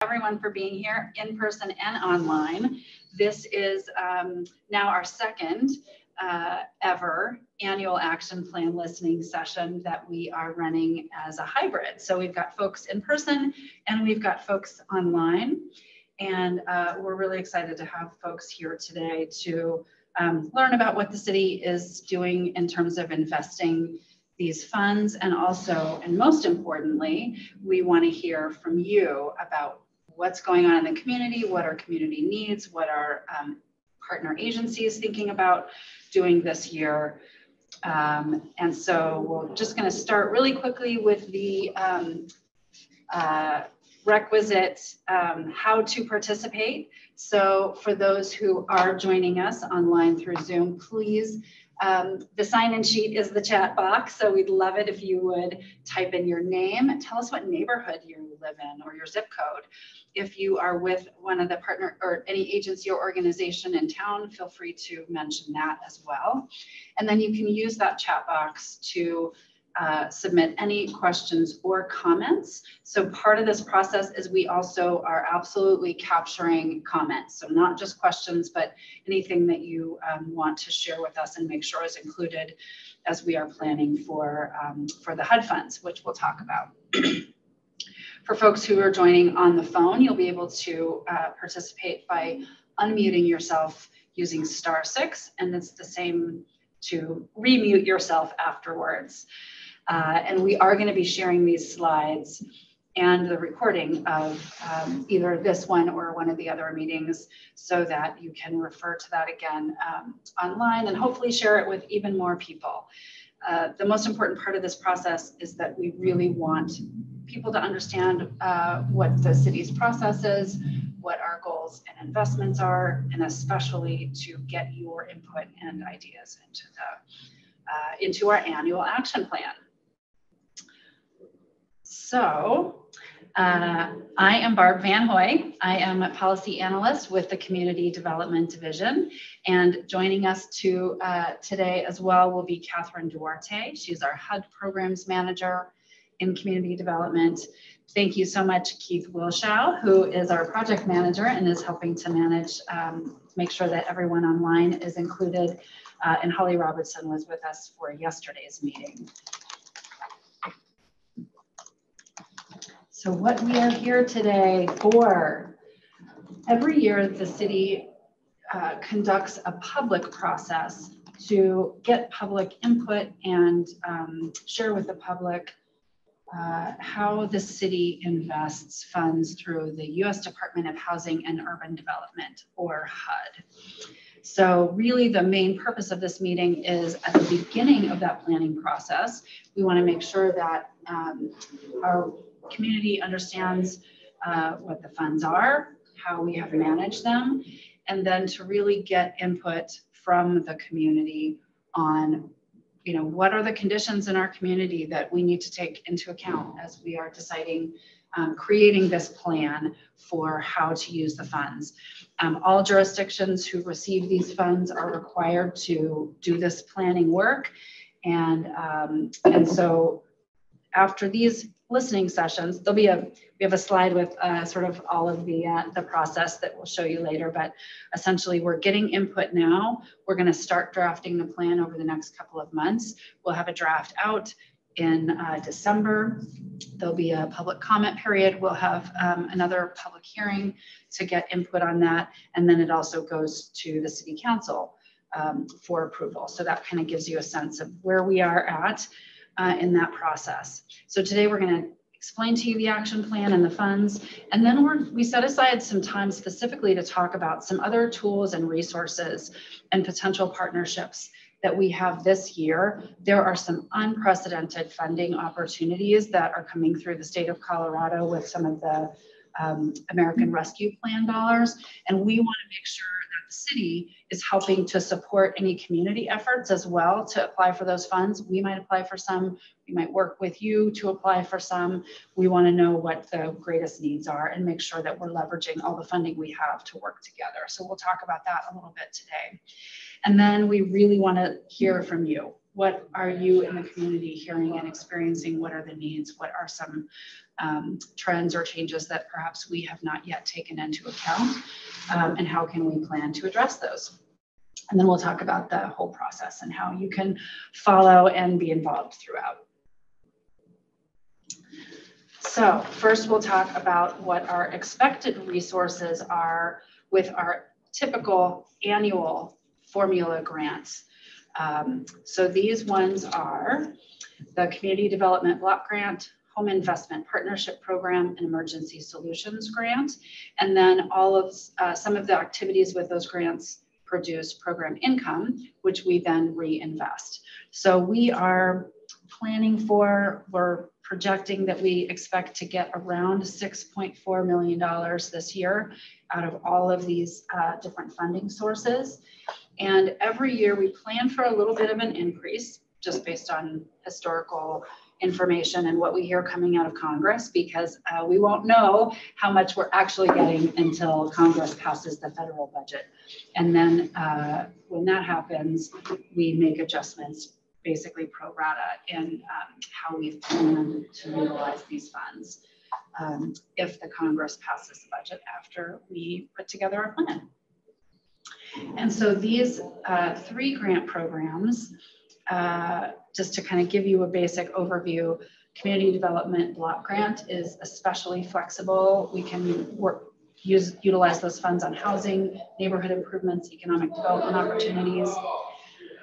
everyone for being here in person and online. This is now our second ever annual action plan listening session that we are running as a hybrid. So we've got folks in person and we've got folks online. And we're really excited to have folks here today to learn about what the city is doing in terms of investing these funds. And also, and most importantly, we want to hear from you about what's going on in the community, what our community needs, what our partner agencies thinking about doing this year. And so we're just going to start really quickly with the requisite how to participate. So for those who are joining us online through Zoom, please, the sign-in sheet is the chat box. So we'd love it if you would type in your name, tell us what neighborhood you live in or your zip code. If you are with one of the partner or any agency or organization in town, feel free to mention that as well. And then you can use that chat box to submit any questions or comments. So part of this process is we also are absolutely capturing comments. So not just questions, but anything that you want to share with us and make sure is included as we are planning for the HUD funds, which we'll talk about. For folks who are joining on the phone, you'll be able to participate by unmuting yourself using *6, and it's the same to remute yourself afterwards. And we are going to be sharing these slides and the recording of either this one or one of the other meetings so that you can refer to that again online and hopefully share it with even more people. The most important part of this process is that we really want people to understand what the city's process is, what our goals and investments are, and especially to get your input and ideas into our annual action plan. So I am Barb Van Hoy. I am a policy analyst with the Community Development Division. And joining us today as well will be Catherine Duarte. She's our HUD Programs Manager in Community Development. Thank you so much, Keith Wilshaw, who is our project manager and is helping to manage, make sure that everyone online is included. And Holly Robertson was with us for yesterday's meeting. So what we are here today for, every year the city conducts a public process to get public input and share with the public how the city invests funds through the U.S. Department of Housing and Urban Development, or HUD. So really the main purpose of this meeting is at the beginning of that planning process, we want to make sure that our community understands what the funds are, how we have managed them, and then to really get input from the community on, what are the conditions in our community that we need to take into account as we are deciding, creating this plan for how to use the funds. All jurisdictions who receive these funds are required to do this planning work, and so after these listening sessions, we have a slide with sort of all of the process that we'll show you later, but essentially we're getting input now. We're going to start drafting the plan over the next couple of months. We'll have a draft out in December. There'll be a public comment period. We'll have another public hearing to get input on that, and then it also goes to the City Council for approval. So that kind of gives you a sense of where we are at in that process. So today we're going to explain to you the action plan and the funds, and then we set aside some time specifically to talk about some other tools and resources and potential partnerships that we have this year. There are some unprecedented funding opportunities that are coming through the state of Colorado with some of the American Rescue Plan dollars, and we want to make sure that the city is helping to support any community efforts as well to apply for those funds. We might apply for some, we might work with you to apply for some. We want to know what the greatest needs are and make sure that we're leveraging all the funding we have to work together. So we'll talk about that a little bit today. And then we really want to hear from you. What are you in the community hearing and experiencing? What are the needs? What are some trends or changes that perhaps we have not yet taken into account, and how can we plan to address those. And then we'll talk about the whole process and how you can follow and be involved throughout. So first we'll talk about what our expected resources are with our typical annual formula grants. So these ones are the Community Development Block Grant, Home Investment Partnership Program, and Emergency Solutions Grant. And then all of some of the activities with those grants produce program income, which we then reinvest. So we are planning for, we're projecting that we expect to get around $6.4 million this year out of all of these different funding sources. And every year we plan for a little bit of an increase just based on historical information and what we hear coming out of Congress, because we won't know how much we're actually getting until Congress passes the federal budget. And then when that happens, we make adjustments basically pro rata in how we've planned to utilize these funds if the Congress passes the budget after we put together our plan. And so these 3 grant programs, just to kind of give you a basic overview, Community Development Block Grant is especially flexible. We can utilize those funds on housing, neighborhood improvements, economic development opportunities.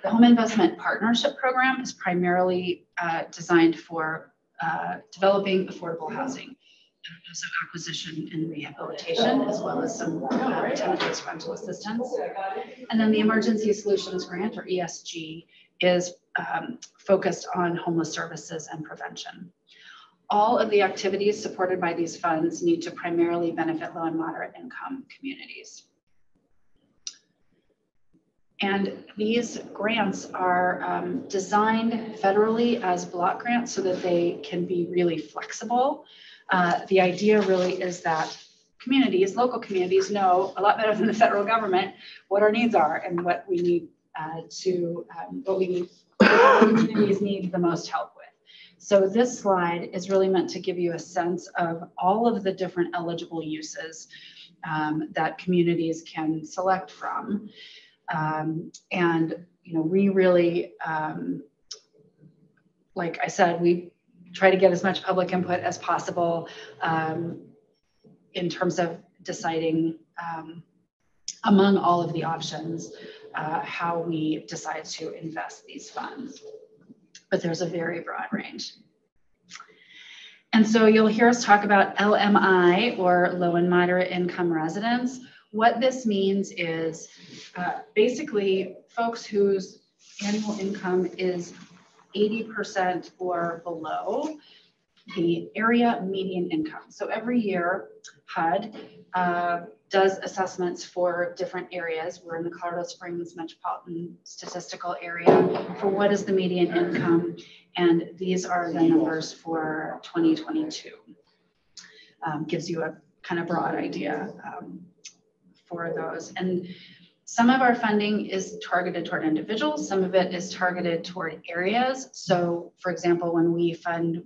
The Home Investment Partnership Program is primarily designed for developing affordable housing, also acquisition and rehabilitation, as well as some tenant-based rental assistance. And then the Emergency Solutions Grant, or ESG, is focused on homeless services and prevention. All of the activities supported by these funds need to primarily benefit low and moderate income communities. And these grants are designed federally as block grants so that they can be really flexible. The idea really is that communities, local communities, know a lot better than the federal government what our needs are and what we need what communities need the most help with. So this slide is really meant to give you a sense of all of the different eligible uses that communities can select from. And we really, like I said, we try to get as much public input as possible in terms of deciding among all of the options how we decide to invest these funds. But there's a very broad range. And so you'll hear us talk about LMI, or low and moderate income residents. What this means is basically folks whose annual income is 80% or below the area median income. So every year, HUD does assessments for different areas. We're in the Colorado Springs metropolitan statistical area for what is the median income, and these are the numbers for 2022. Gives you a kind of broad idea for those. And some of our funding is targeted toward individuals, some of it is targeted toward areas. So for example, when we fund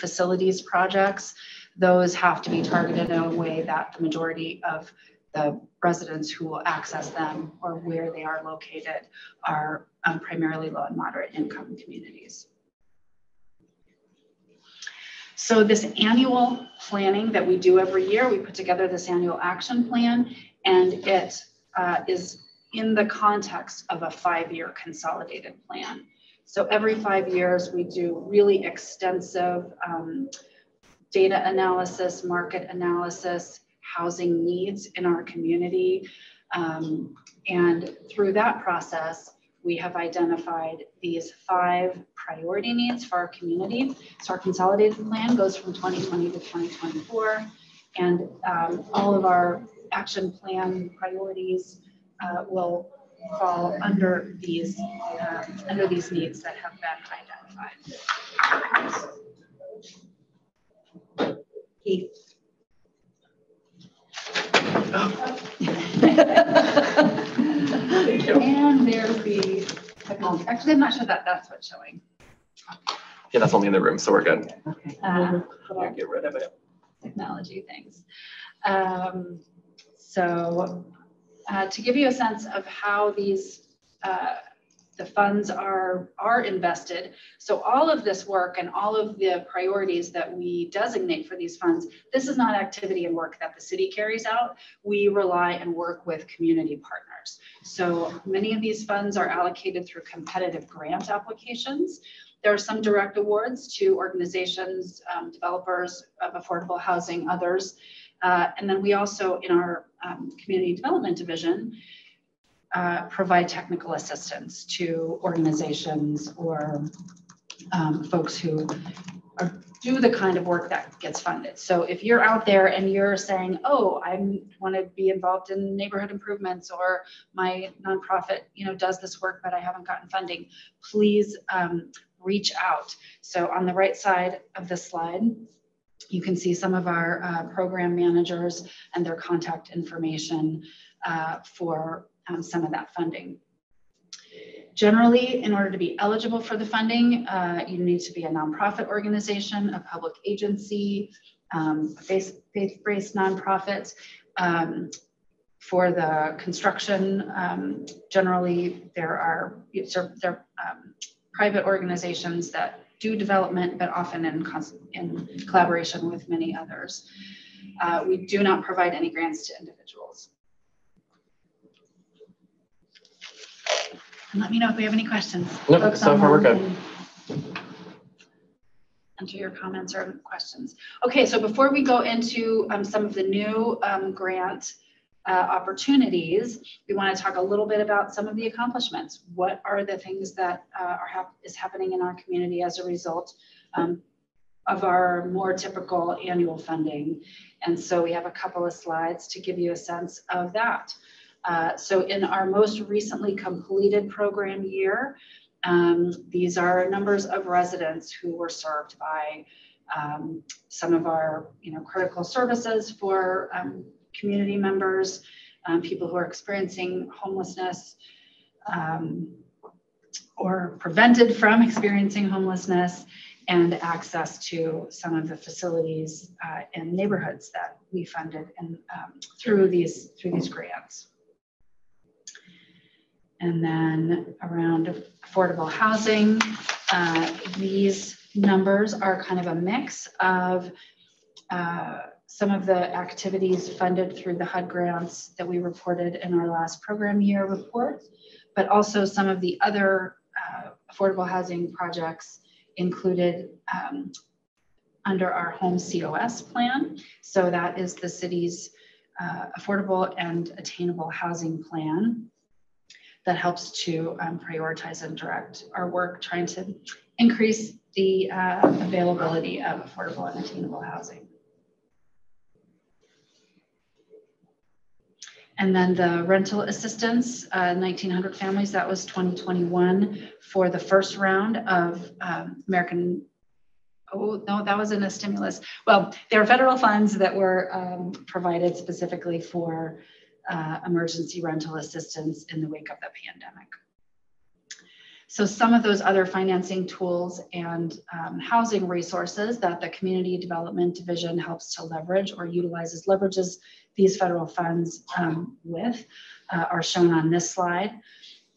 facilities projects, those have to be targeted in a way that the majority of the residents who will access them or where they are located are primarily low and moderate income communities. So this annual planning that we do every year, we put together this annual action plan, and it is in the context of a 5-year consolidated plan. So every 5 years, we do really extensive data analysis, market analysis, housing needs in our community. And through that process, we have identified these 5 priority needs for our community. So our consolidated plan goes from 2020 to 2024. And all of our action plan priorities will fall under these needs that have been identified. Keith. And there's the technology. Actually, I'm not sure that that's what's showing. Yeah, that's only in the room, so we're good. Okay. Yeah, get rid of it. Technology things. So to give you a sense of how these the funds are invested. So all of this work and all of the priorities that we designate for these funds, this is not activity and work that the city carries out. We rely and work with community partners. So many of these funds are allocated through competitive grant applications. There are some direct awards to organizations, developers of affordable housing, others. And then we also, in our community development division, provide technical assistance to organizations or folks who do the kind of work that gets funded. So if you're out there and you're saying, oh, I want to be involved in neighborhood improvements, or my nonprofit, does this work, but I haven't gotten funding, please reach out. So on the right side of this slide, you can see some of our program managers and their contact information for some of that funding. Generally, in order to be eligible for the funding, you need to be a nonprofit organization, a public agency, faith-based nonprofit. For the construction, generally there are private organizations that do development, but often in collaboration with many others. We do not provide any grants to individuals. And let me know if we have any questions. Nope, so far we're good. Enter your comments or questions. Okay, so before we go into some of the new grant opportunities, we want to talk a little bit about some of the accomplishments. What are the things that is happening in our community as a result of our more typical annual funding? And so we have a couple of slides to give you a sense of that. So in our most recently completed program year, these are numbers of residents who were served by some of our critical services for community members, people who are experiencing homelessness or prevented from experiencing homelessness, and access to some of the facilities and neighborhoods that we funded and through these grants. And then around affordable housing, these numbers are kind of a mix of some of the activities funded through the HUD grants that we reported in our last program year report, but also some of the other affordable housing projects included under our home COS plan. So that is the city's affordable and attainable housing plan that helps to prioritize and direct our work trying to increase the availability of affordable and attainable housing. And then the rental assistance, 1,900 families, that was 2021 for the first round of American, oh no, that wasn't a stimulus. Well, there are federal funds that were provided specifically for emergency rental assistance in the wake of the pandemic. So some of those other financing tools and housing resources that the Community Development Division helps to leverage or leverages these federal funds with are shown on this slide.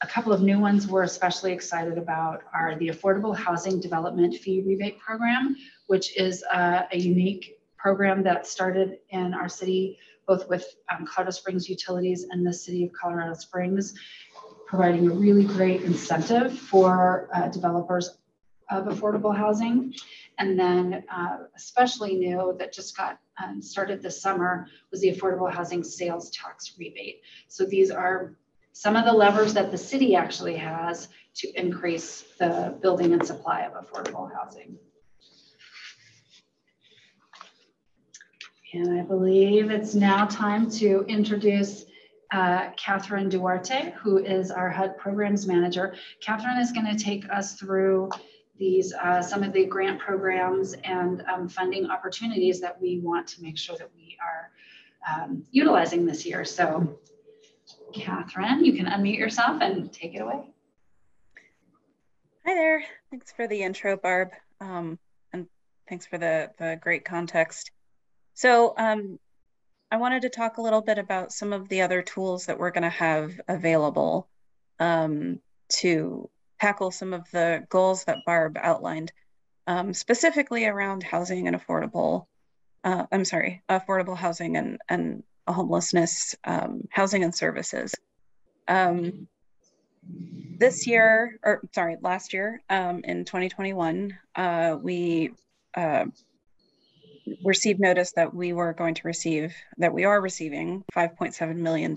A couple of new ones we're especially excited about are the Affordable Housing Development Fee Rebate Program, which is a unique program that started in our city, both with Colorado Springs Utilities and the City of Colorado Springs, providing a really great incentive for developers of affordable housing. And then especially new that just got started this summer was the Affordable Housing Sales Tax Rebate. So these are some of the levers that the city actually has to increase the building and supply of affordable housing. And I believe it's now time to introduce Catherine Duarte, who is our HUD Programs Manager. Catherine is going to take us through these some of the grant programs and funding opportunities that we want to make sure that we are utilizing this year. So Catherine, you can unmute yourself and take it away. Hi there. Thanks for the intro, Barb. and thanks for the great context. So I wanted to talk a little bit about some of the other tools that we're going to have available to tackle some of the goals that Barb outlined, specifically around housing and affordable housing and homelessness, housing and services. Last year, in 2021, we received notice that we are receiving $5.7 million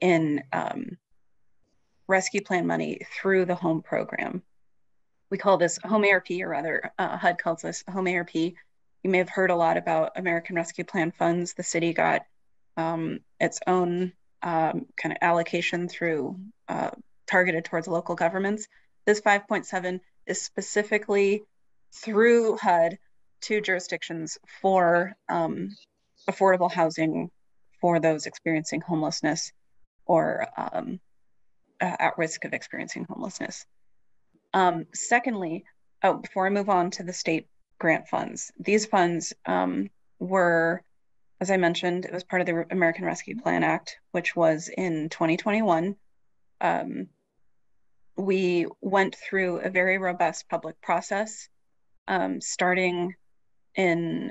in rescue plan money through the home program. We call this home ARP, or rather HUD calls this home ARP. You may have heard a lot about American Rescue Plan funds. The city got its own kind of allocation through targeted towards local governments. This 5.7 is specifically through HUD to jurisdictions for affordable housing for those experiencing homelessness or at risk of experiencing homelessness. Secondly, before I move on to the state grant funds, these funds were, as I mentioned, it was part of the American Rescue Plan Act, which was in 2021. We went through a very robust public process, starting in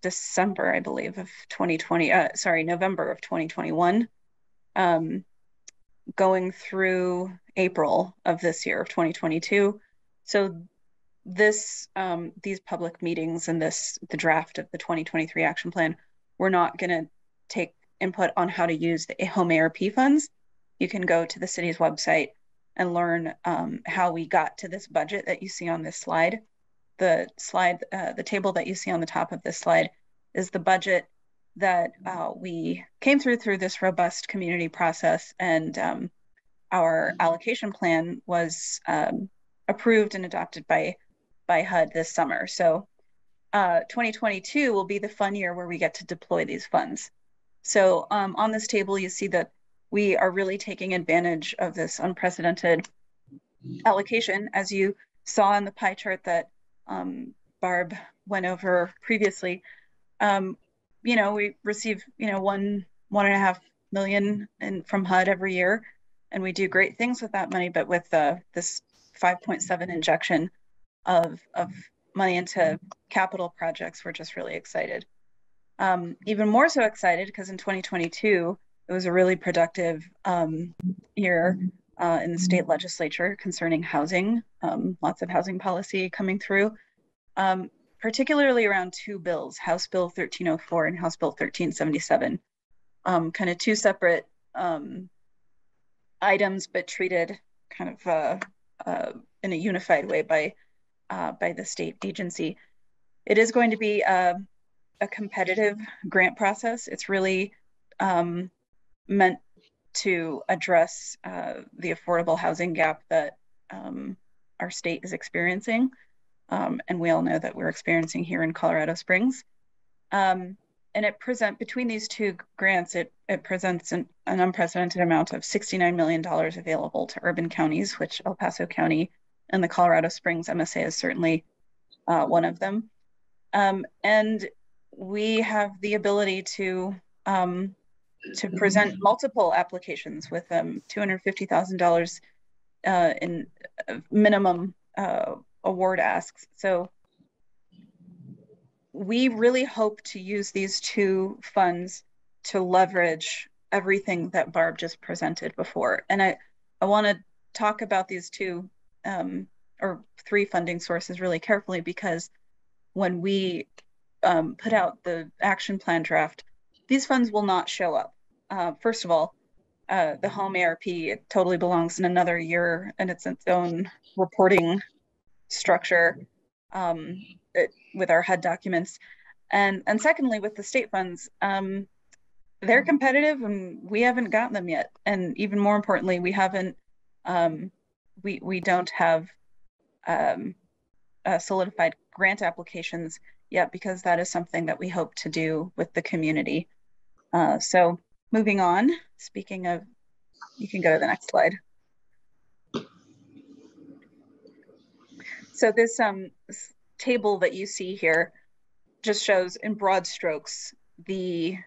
December, I believe, of November of 2021, going through April of this year of 2022. So these public meetings and the draft of the 2023 action plan, we're not going to take input on how to use the home ARP funds. You can go to the city's website and learn how we got to this budget that you see on this slide. The table that you see on the top of this slide is the budget that we came through this robust community process, and our allocation plan was approved and adopted by HUD this summer. So 2022 will be the fun year where we get to deploy these funds. So on this table, you see that we are really taking advantage of this unprecedented allocation. As you saw in the pie chart that Barb went over previously, we receive, $1.5 million from HUD every year, and we do great things with that money. But with this 5.7 injection of money into capital projects, we're just really excited. Even more so excited because in 2022, it was a really productive year in the state legislature concerning housing, lots of housing policy coming through, particularly around two bills, House Bill 1304 and House Bill 1377, kind of two separate items, but treated kind of in a unified way by the state agency. It is going to be a competitive grant process. It's really meant to address the affordable housing gap that our state is experiencing. And we all know that we're experiencing here in Colorado Springs. And between these two grants, it presents an unprecedented amount of $69 million available to urban counties, which El Paso County and the Colorado Springs MSA is certainly one of them. And we have the ability to present multiple applications with $250,000 in minimum award asks. So we really hope to use these two funds to leverage everything that Barb just presented before. And I want to talk about these two or three funding sources really carefully, because when we put out the action plan draft, these funds will not show up. First of all, the home ARP totally belongs in another year, and it's its own reporting structure with our HUD documents. And secondly, with the state funds, they're competitive and we haven't gotten them yet. And even more importantly, we don't have solidified grant applications yet, because that is something that we hope to do with the community. So moving on, speaking of, you can go to the next slide. So this table that you see here just shows in broad strokes the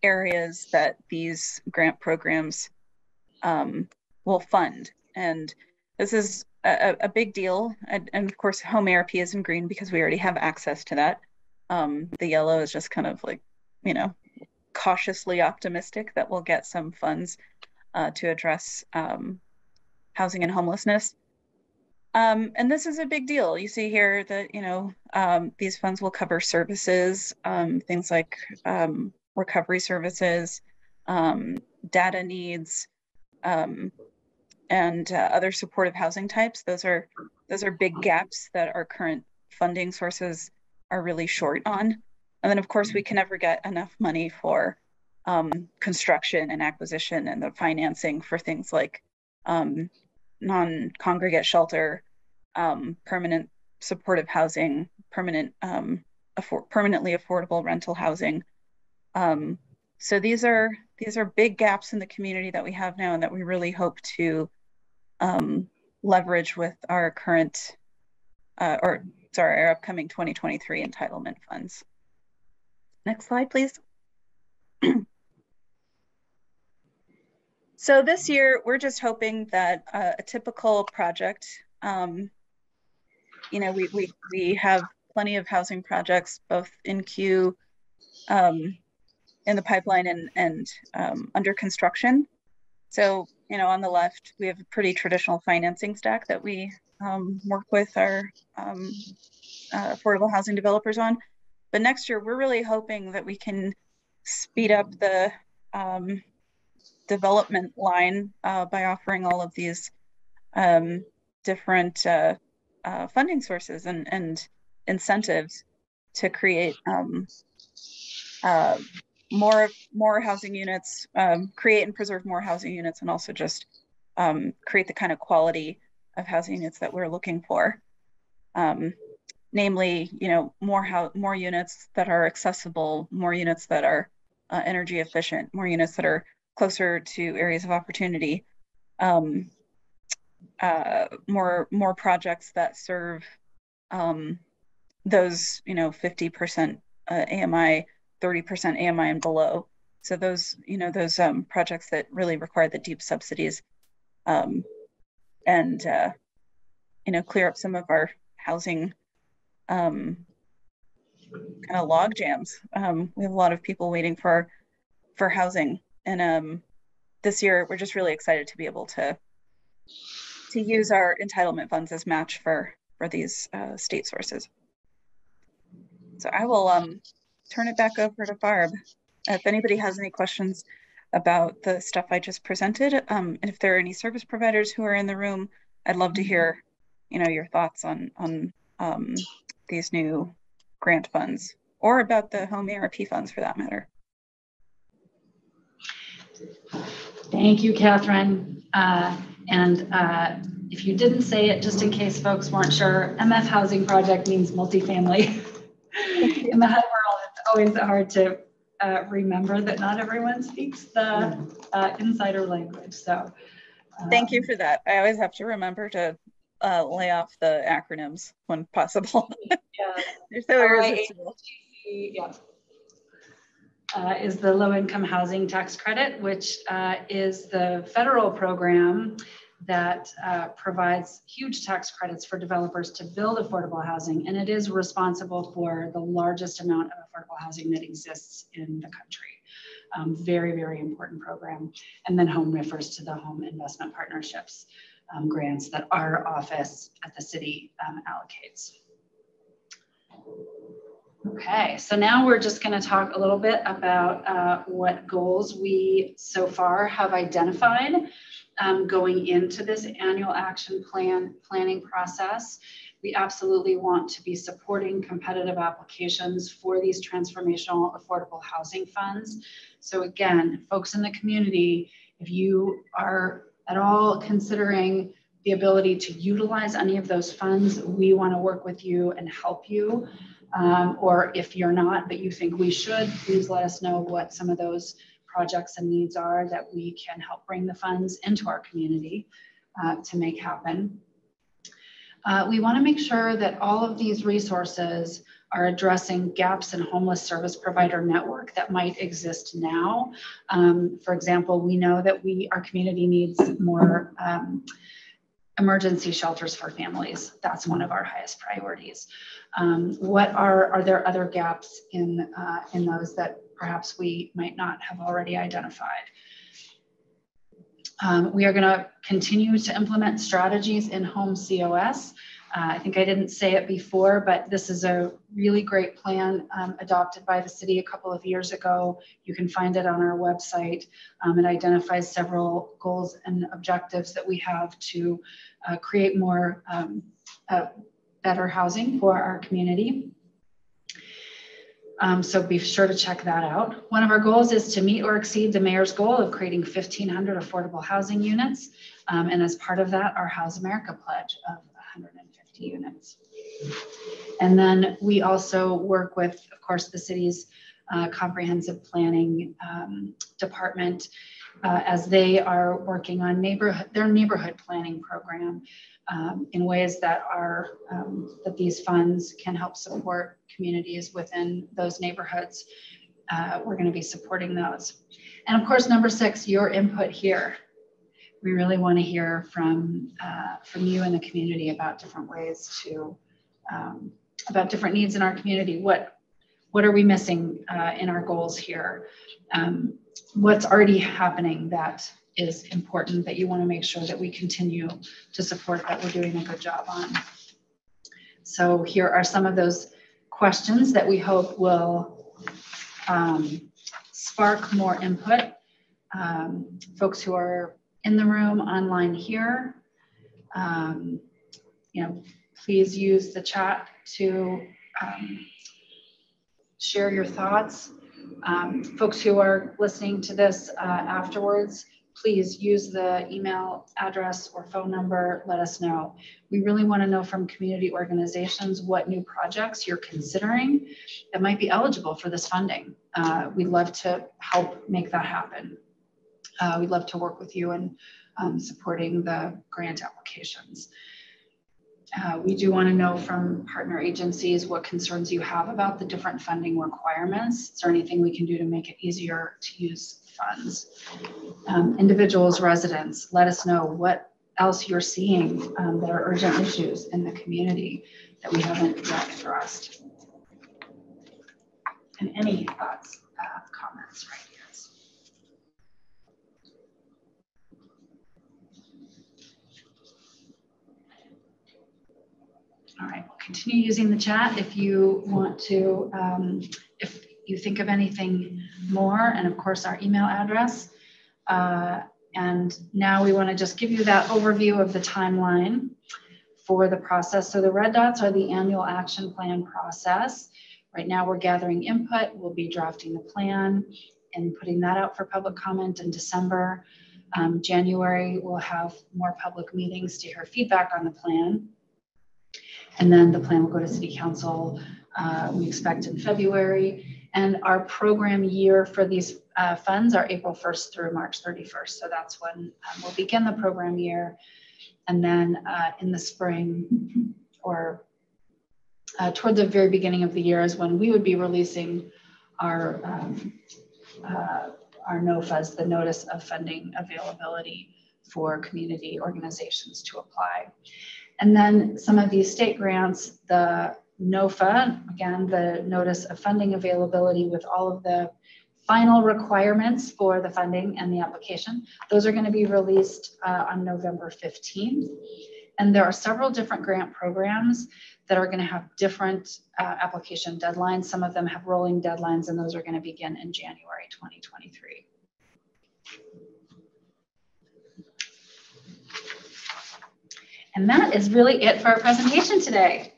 areas that these grant programs will fund. And this is a big deal. And of course, home ARP is in green because we already have access to that. The yellow is just kind of like, you know, cautiously optimistic that we'll get some funds to address housing and homelessness. And this is a big deal. You see here that, you know, these funds will cover services, things like recovery services, data needs, and other supportive housing types. Those are big gaps that our current funding sources are really short on. And then, of course, we can never get enough money for construction and acquisition and the financing for things like non-congregate shelter, permanent supportive housing, permanently affordable rental housing. So these are big gaps in the community that we have now and that we really hope to leverage with our current, our upcoming 2023 entitlement funds. Next slide, please. So this year, we're just hoping that a typical project, you know, we have plenty of housing projects, both in queue, in the pipeline and under construction. So, you know, on the left, we have a pretty traditional financing stack that we work with our affordable housing developers on. But next year, we're really hoping that we can speed up the development line by offering all of these different funding sources and incentives to create more housing units, create and preserve more housing units, and also just create the kind of quality of housing units that we're looking for. Namely, you know, more units that are accessible, more units that are energy efficient, more units that are closer to areas of opportunity, more projects that serve those, you know, 50% AMI, 30% AMI and below. So those, you know, those projects that really require the deep subsidies, and you know, clear up some of our housing kind of log jams. We have a lot of people waiting for housing, and this year we're just really excited to be able to use our entitlement funds as match for these state sources. So I will turn it back over to Barb. If anybody has any questions about the stuff I just presented, and if there are any service providers who are in the room, I'd love to hear, you know, your thoughts on these new grant funds, or about the home ARP funds for that matter. Thank you, Catherine. If you didn't say it, just in case folks weren't sure, MF Housing Project means multifamily. In the HUD world, it's always hard to remember that not everyone speaks the insider language. So thank you for that. I always have to remember to lay off the acronyms when possible. Yeah. They're so irresistible. Yeah. Is the low-income housing tax credit, which is the federal program that provides huge tax credits for developers to build affordable housing, and it is responsible for the largest amount of affordable housing that exists in the country. Very, very important program. And then home refers to the home investment partnerships grants that our office at the city allocates. Okay, so now we're just going to talk a little bit about what goals we so far have identified going into this annual action planning process. We absolutely want to be supporting competitive applications for these transformational affordable housing funds. So again, folks in the community, if you are at all considering the ability to utilize any of those funds, we want to work with you and help you. Or if you're not, but you think we should, please let us know what some of those projects and needs are that we can help bring the funds into our community to make happen. We want to make sure that all of these resources are addressing gaps in homeless service provider network that might exist now. For example, we know that our community needs more emergency shelters for families. That's one of our highest priorities. Are there other gaps in those that perhaps we might not have already identified? We are going to continue to implement strategies in home COS. I think I didn't say it before, but this is a really great plan adopted by the city a couple of years ago. You can find it on our website. It identifies several goals and objectives that we have to create more better housing for our community. So be sure to check that out. One of our goals is to meet or exceed the mayor's goal of creating 1,500 affordable housing units. And as part of that, our House America pledge of 150 units. And then we also work with, of course, the city's comprehensive planning department as they are working on their neighborhood planning program in ways that that these funds can help support communities within those neighborhoods. We're going to be supporting those. And of course, number 6, your input here. We really want to hear from you and the community about different ways to, about different needs in our community. What are we missing in our goals here? What's already happening that is important that you want to make sure that we continue to support, that we're doing a good job on. So here are some of those questions that we hope will spark more input. Folks who are in the room, online here, please use the chat to share your thoughts. Folks who are listening to this afterwards, please use the email address or phone number, let us know. We really want to know from community organizations what new projects you're considering that might be eligible for this funding. We'd love to help make that happen. We'd love to work with you in supporting the grant applications. We do want to know from partner agencies what concerns you have about the different funding requirements. Is there anything we can do to make it easier to use funds? Individuals, residents, let us know what else you're seeing that are urgent issues in the community that we haven't yet addressed. And any thoughts, comments, or ideas? All right, we'll continue using the chat if you want to, if you think of anything more, and of course our email address. And now we want to just give you that overview of the timeline for the process. So the red dots are the annual action plan process. Right now we're gathering input. We'll be drafting the plan and putting that out for public comment in December. January, we'll have more public meetings to hear feedback on the plan. And then the plan will go to City Council, we expect in February. And our program year for these funds are April 1st through March 31st. So that's when we'll begin the program year. And then in the spring or toward the very beginning of the year is when we would be releasing our NOFAs, the Notice of Funding Availability for community organizations to apply. And then some of these state grants, the NOFA, again, the Notice of Funding Availability with all of the final requirements for the funding and the application, those are going to be released on November 15th. And there are several different grant programs that are going to have different application deadlines. Some of them have rolling deadlines, and those are going to begin in January 2023. And that is really it for our presentation today.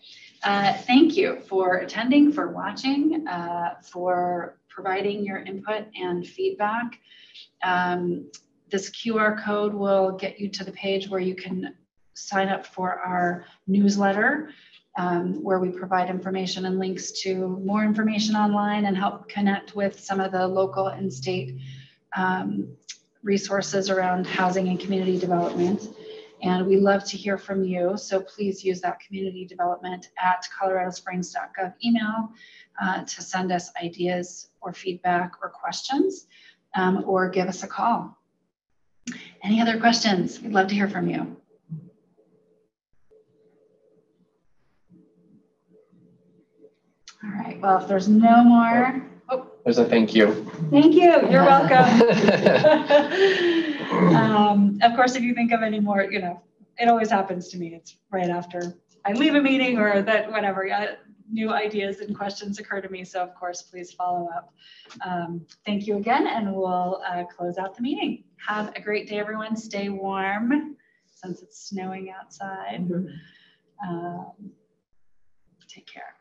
Thank you for attending, for watching, for providing your input and feedback. This QR code will get you to the page where you can sign up for our newsletter, where we provide information and links to more information online and help connect with some of the local and state resources around housing and community development. And we love to hear from you. So please use that communitydevelopment@coloradosprings.gov email to send us ideas or feedback or questions, or give us a call. Any other questions? We'd love to hear from you. All right, well, if there's no more. Oh. There's a thank you. Thank you, you're welcome. Of course, if you think of any more, you know, it always happens to me. It's right after I leave a meeting or that whatever, new ideas and questions occur to me. So of course, please follow up. Thank you again, and we'll close out the meeting. Have a great day, everyone. Stay warm since it's snowing outside. Take care.